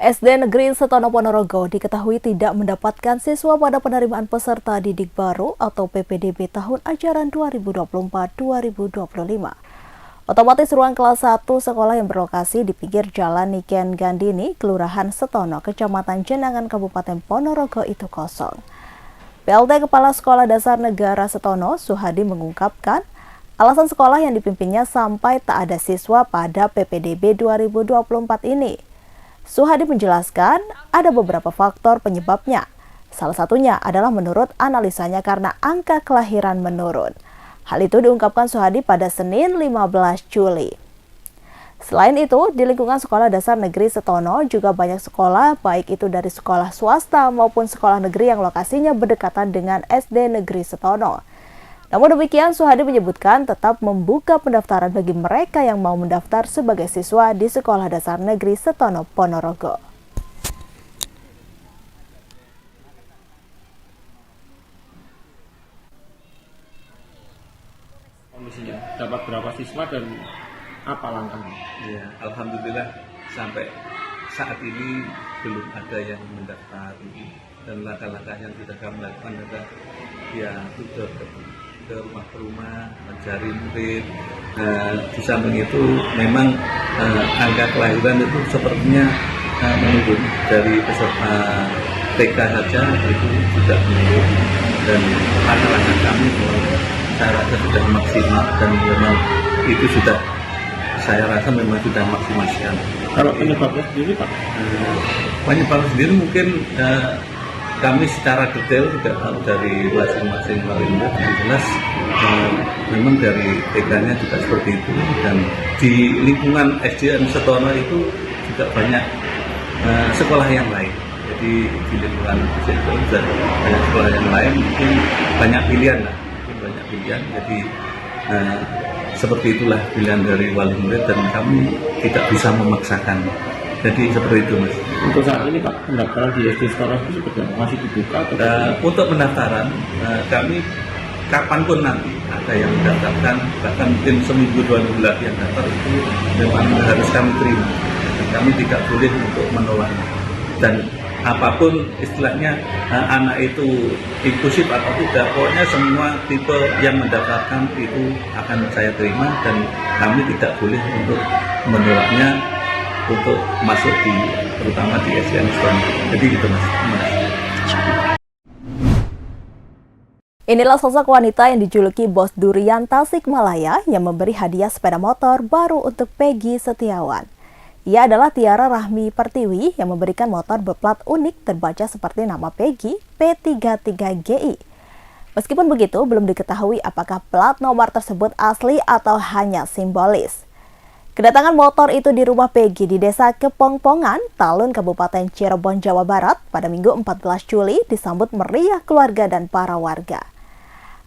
SD Negeri Setono Ponorogo diketahui tidak mendapatkan siswa pada penerimaan peserta didik baru atau PPDB tahun ajaran 2024-2025. Otomatis ruang kelas 1 sekolah yang berlokasi di pinggir Jalan Niken Gandini, Kelurahan Setono, Kecamatan Jenangan, Kabupaten Ponorogo itu kosong. PLT Kepala Sekolah Dasar Negara Setono, Suhadi, mengungkapkan alasan sekolah yang dipimpinnya sampai tak ada siswa pada PPDB 2024 ini. Suhadi menjelaskan ada beberapa faktor penyebabnya. Salah satunya adalah menurut analisanya karena angka kelahiran menurun. Hal itu diungkapkan Suhadi pada Senin 15 Juli. Selain itu, di lingkungan Sekolah Dasar Negeri Setono juga banyak sekolah, baik itu dari sekolah swasta maupun sekolah negeri yang lokasinya berdekatan dengan SD Negeri Setono. Namun demikian, Suhadi menyebutkan tetap membuka pendaftaran bagi mereka yang mau mendaftar sebagai siswa di Sekolah Dasar Negeri Setono Ponorogo. Kondisinya dapat berapa siswa dan apa langkahnya? Ya, alhamdulillah sampai saat ini belum ada yang mendaftar, dan langkah-langkah yang sudah kami lakukan adalah ya sudah ke rumah ke rumah mencari murid. Di samping itu memang angka kelahiran itu sepertinya menurun dari peserta TK saja itu sudah menurun, dan langkah-langkah kami saya rasa sudah maksimal dan memang itu sudah saya rasa memang sudah maksimal sekali. Kalau penyebabnya sendiri Pak? Penyebabnya sendiri mungkin kami secara detail tidak tahu dari masing-masing wali murid. Yang jelas memang dari TK-nya juga seperti itu, dan di lingkungan SDN Setono itu juga banyak sekolah yang lain. Jadi di lingkungan SDN dan banyak sekolah yang lain, mungkin banyak pilihan lah, Jadi seperti itulah pilihan dari wali murid, dan kami tidak bisa memaksakan. Jadi seperti itu, Mas. Untuk saat ini Pak, pendaftaran di SD sekolah itu seperti masih dibuka? Untuk pendaftaran, kami kapanpun nanti ada yang mendaftarkan, bahkan mungkin seminggu 2 minggu lagi yang daftar itu memang harus kami terima. Dan kami tidak boleh untuk menolaknya. Dan apapun istilahnya anak itu inklusif atau tidak, pokoknya semua tipe yang mendaftarkan itu akan saya terima, dan kami tidak boleh untuk menolaknya untuk masuk terutama di SDN Setono. Jadi itu, Mas. Inilah sosok wanita yang dijuluki Bos Durian Tasikmalaya yang memberi hadiah sepeda motor baru untuk Peggy Setiawan. Ia adalah Tiara Rahmi Pertiwi yang memberikan motor berplat unik terbaca seperti nama Peggy P33GI. Meskipun begitu, belum diketahui apakah plat nomor tersebut asli atau hanya simbolis. Kedatangan motor itu di rumah Peggy di Desa Kepongpongan, Talun, Kabupaten Cirebon, Jawa Barat pada Minggu 14 Juli disambut meriah keluarga dan para warga.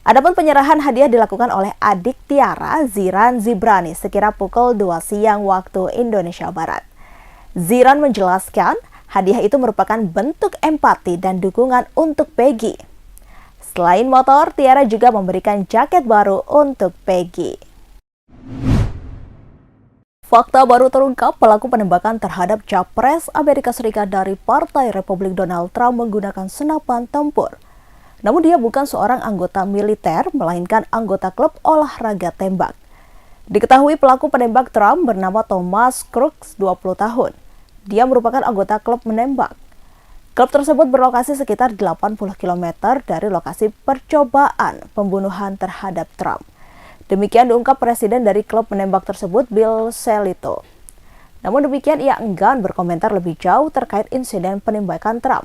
Adapun penyerahan hadiah dilakukan oleh adik Tiara, Ziran Zibrani, sekira pukul 2 siang waktu Indonesia Barat. Ziran menjelaskan hadiah itu merupakan bentuk empati dan dukungan untuk Peggy. Selain motor, Tiara juga memberikan jaket baru untuk Peggy. Fakta baru terungkap, pelaku penembakan terhadap Capres Amerika Serikat dari Partai Republik Donald Trump menggunakan senapan tempur. Namun dia bukan seorang anggota militer, melainkan anggota klub olahraga tembak. Diketahui pelaku penembak Trump bernama Thomas Crooks, 20 tahun. Dia merupakan anggota klub menembak. Klub tersebut berlokasi sekitar 80 km dari lokasi percobaan pembunuhan terhadap Trump. Demikian diungkap presiden dari klub menembak tersebut, Bill Selito. Namun demikian ia enggan berkomentar lebih jauh terkait insiden penembakan Trump.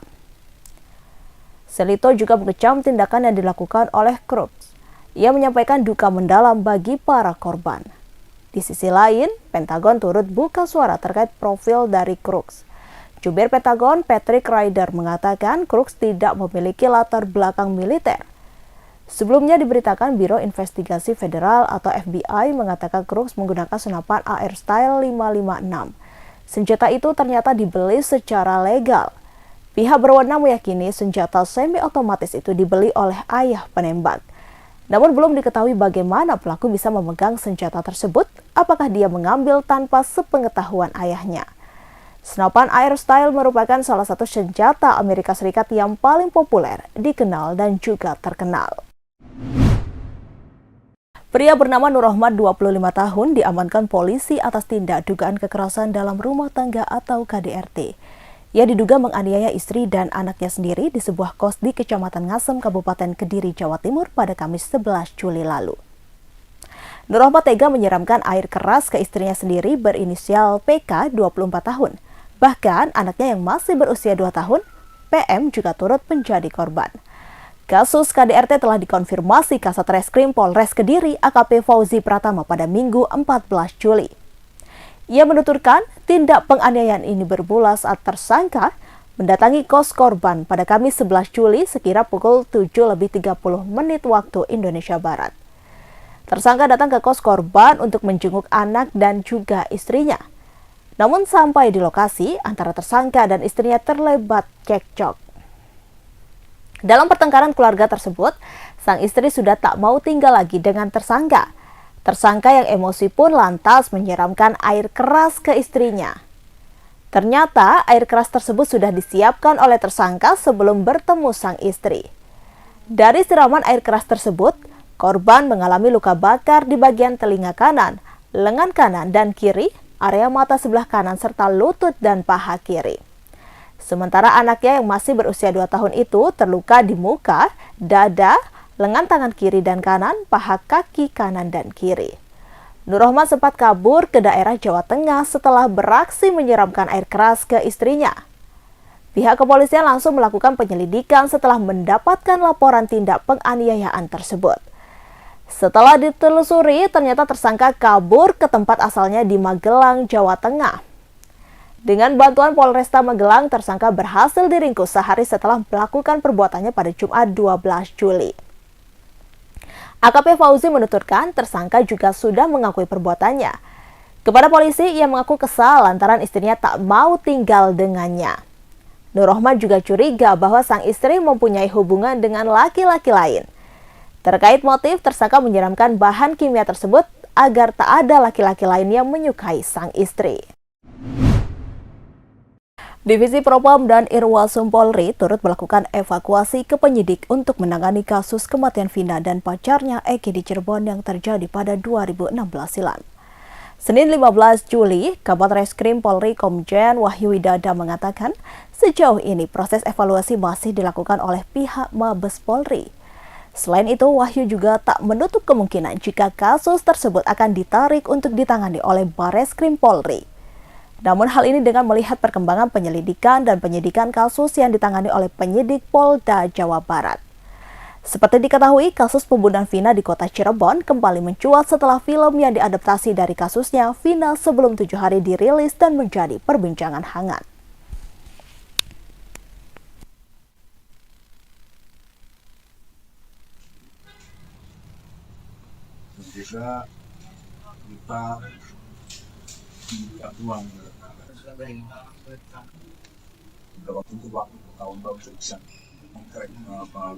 Selito juga mengecam tindakan yang dilakukan oleh Crooks. Ia menyampaikan duka mendalam bagi para korban. Di sisi lain, Pentagon turut buka suara terkait profil dari Crooks. Jubir Pentagon Patrick Ryder mengatakan Crooks tidak memiliki latar belakang militer. Sebelumnya diberitakan Biro Investigasi Federal atau FBI mengatakan Crooks menggunakan senapan AR Style 556. Senjata itu ternyata dibeli secara legal. Pihak berwenang meyakini senjata semi-otomatis itu dibeli oleh ayah penembak. Namun belum diketahui bagaimana pelaku bisa memegang senjata tersebut, apakah dia mengambil tanpa sepengetahuan ayahnya. Senapan air style merupakan salah satu senjata Amerika Serikat yang paling populer, dikenal dan juga terkenal. Pria bernama Nur Rahmat, 25 tahun, diamankan polisi atas tindak dugaan kekerasan dalam rumah tangga atau KDRT. Ia diduga menganiaya istri dan anaknya sendiri di sebuah kos di Kecamatan Ngasem, Kabupaten Kediri, Jawa Timur pada Kamis 11 Juli lalu. Nur Rahmat tega menyiramkan air keras ke istrinya sendiri berinisial PK, 24 tahun. Bahkan anaknya yang masih berusia 2 tahun, PM, juga turut menjadi korban. Kasus KDRT telah dikonfirmasi Kasat Reskrim Polres Kediri AKP Fauzi Pratama pada Minggu 14 Juli. Ia menuturkan tindak penganiayaan ini bermula saat tersangka mendatangi kos korban pada Kamis 11 Juli sekira pukul 7:30 waktu Indonesia Barat. Tersangka datang ke kos korban untuk menjenguk anak dan juga istrinya. Namun sampai di lokasi, antara tersangka dan istrinya terlibat cekcok. Dalam pertengkaran keluarga tersebut, sang istri sudah tak mau tinggal lagi dengan tersangka. Tersangka yang emosi pun lantas menyiramkan air keras ke istrinya. Ternyata air keras tersebut sudah disiapkan oleh tersangka sebelum bertemu sang istri. Dari siraman air keras tersebut, korban mengalami luka bakar di bagian telinga kanan, lengan kanan dan kiri, area mata sebelah kanan serta lutut dan paha kiri. Sementara anaknya yang masih berusia 2 tahun itu terluka di muka, dada, lengan tangan kiri dan kanan, paha kaki kanan dan kiri. Nur Rahmat sempat kabur ke daerah Jawa Tengah setelah beraksi menyiramkan air keras ke istrinya. Pihak kepolisian langsung melakukan penyelidikan setelah mendapatkan laporan tindak penganiayaan tersebut. Setelah ditelusuri, ternyata tersangka kabur ke tempat asalnya di Magelang, Jawa Tengah. Dengan bantuan Polresta Magelang, tersangka berhasil diringkus sehari setelah melakukan perbuatannya pada Jumat 12 Juli. AKP Fauzi menuturkan tersangka juga sudah mengakui perbuatannya. Kepada polisi, ia mengaku kesal lantaran istrinya tak mau tinggal dengannya. Nur Rahmat juga curiga bahwa sang istri mempunyai hubungan dengan laki-laki lain. Terkait motif, tersangka menyiramkan bahan kimia tersebut agar tak ada laki-laki lain yang menyukai sang istri. Divisi Propam dan Irwasum Polri turut melakukan evakuasi ke penyidik untuk menangani kasus kematian Vina dan pacarnya Eki di Cirebon yang terjadi pada 2016 silam. Senin 15 Juli, Kabag Reskrim Polri Komjen Wahyu Widada mengatakan sejauh ini proses evaluasi masih dilakukan oleh pihak Mabes Polri. Selain itu, Wahyu juga tak menutup kemungkinan jika kasus tersebut akan ditarik untuk ditangani oleh Bareskrim Polri. Namun hal ini dengan melihat perkembangan penyelidikan dan penyidikan kasus yang ditangani oleh penyidik Polda Jawa Barat. Seperti diketahui, kasus pembunuhan Vina di kota Cirebon kembali mencuat setelah film yang diadaptasi dari kasusnya Vina sebelum 7 hari dirilis dan menjadi perbincangan hangat. Juga kita minta uang beberapa waktu tahun-tahun bisa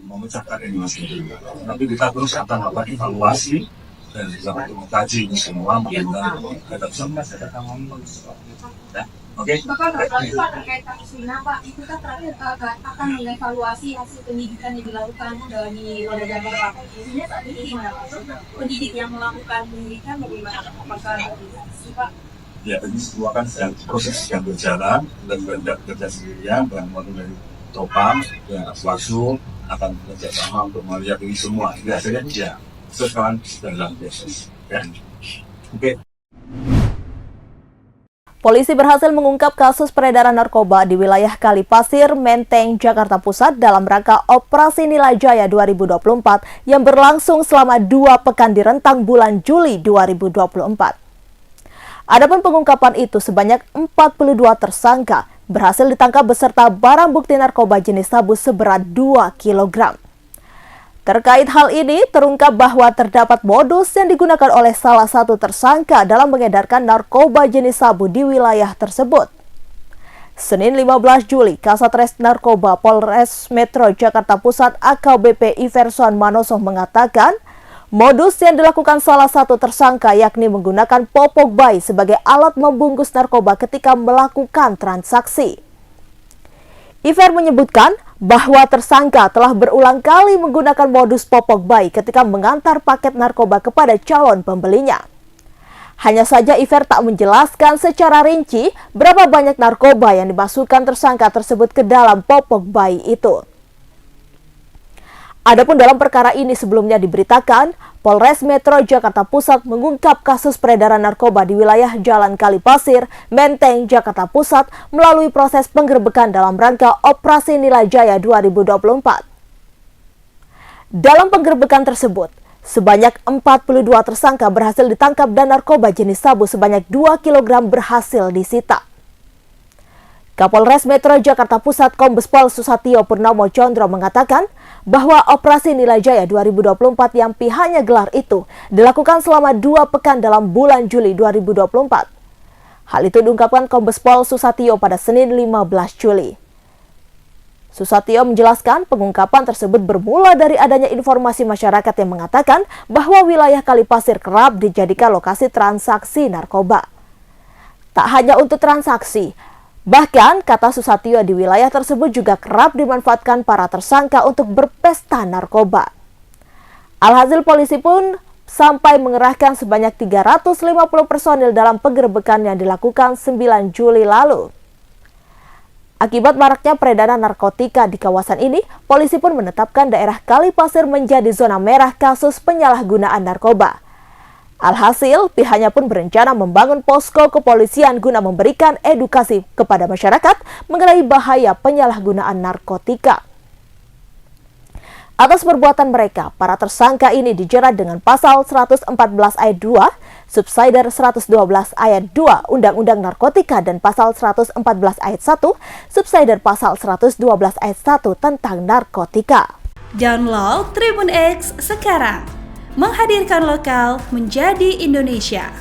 memecahkan ini masih. Tapi kita terus akan melakukan evaluasi dan juga mengkaji ini semua mengenai kita bisa Oke. Bapak terkait kasus Vina, Pak, itu kan terakhir akan mengevaluasi hasil penyidikan yang dilakukan di Polda Jabar, Pak. Ini saat ini gimana, Pak? Penyidik yang melakukan penyidikan bagaimana? Apakah Pak? Ya, ini semua kan sedang proses yang berjalan dan tidak bekerja sendirian dan mulai dari Topam dan Aswasu akan bekerja sama untuk melihat ini semua. Biasanya ya, sekarang dalam proses. Ya. Oke. Polisi berhasil mengungkap kasus peredaran narkoba di wilayah Kalipasir, Menteng, Jakarta Pusat dalam rangka Operasi Nilai Jaya 2024 yang berlangsung selama 2 pekan di rentang bulan Juli 2024. Adapun pengungkapan itu sebanyak 42 tersangka berhasil ditangkap beserta barang bukti narkoba jenis sabu seberat 2 kg. Terkait hal ini, terungkap bahwa terdapat modus yang digunakan oleh salah satu tersangka dalam mengedarkan narkoba jenis sabu di wilayah tersebut. Senin 15 Juli, Kasatres Narkoba Polres Metro Jakarta Pusat AKBP Iverson Manoso mengatakan, Modus yang dilakukan salah satu tersangka yakni menggunakan popok bayi sebagai alat membungkus narkoba ketika melakukan transaksi. Iver menyebutkan bahwa tersangka telah berulang kali menggunakan modus popok bayi ketika mengantar paket narkoba kepada calon pembelinya. Hanya saja Iver tak menjelaskan secara rinci berapa banyak narkoba yang dimasukkan tersangka tersebut ke dalam popok bayi itu. Adapun dalam perkara ini sebelumnya diberitakan, Polres Metro Jakarta Pusat mengungkap kasus peredaran narkoba di wilayah Jalan Kalipasir, Menteng, Jakarta Pusat melalui proses penggerbekan dalam rangka Operasi Nilai Jaya 2024. Dalam penggerbekan tersebut, sebanyak 42 tersangka berhasil ditangkap dan narkoba jenis sabu sebanyak 2 kg berhasil disita. Kapolres Metro Jakarta Pusat Kombes Pol Susatyo Purnomo Condro mengatakan bahwa Operasi Nilai Jaya 2024 yang pihaknya gelar itu dilakukan selama 2 pekan dalam bulan Juli 2024. Hal itu diungkapkan Kombes Pol Susatyo pada Senin 15 Juli. Susatyo menjelaskan pengungkapan tersebut bermula dari adanya informasi masyarakat yang mengatakan bahwa wilayah Kalipasir kerap dijadikan lokasi transaksi narkoba. Tak hanya untuk transaksi, bahkan, kata Susatyo, di wilayah tersebut juga kerap dimanfaatkan para tersangka untuk berpesta narkoba. Alhasil polisi pun sampai mengerahkan sebanyak 350 personil dalam penggerbekan yang dilakukan 9 Juli lalu. Akibat maraknya peredaran narkotika di kawasan ini, polisi pun menetapkan daerah Kalipasir menjadi zona merah kasus penyalahgunaan narkoba. Alhasil, pihaknya pun berencana membangun posko kepolisian guna memberikan edukasi kepada masyarakat mengenai bahaya penyalahgunaan narkotika. Atas perbuatan mereka, para tersangka ini dijerat dengan pasal 114 ayat 2, subsider 112 ayat 2 Undang-Undang Narkotika dan pasal 114 ayat 1, subsider pasal 112 ayat 1 tentang narkotika. Download Tribun X sekarang. Menghadirkan lokal menjadi Indonesia.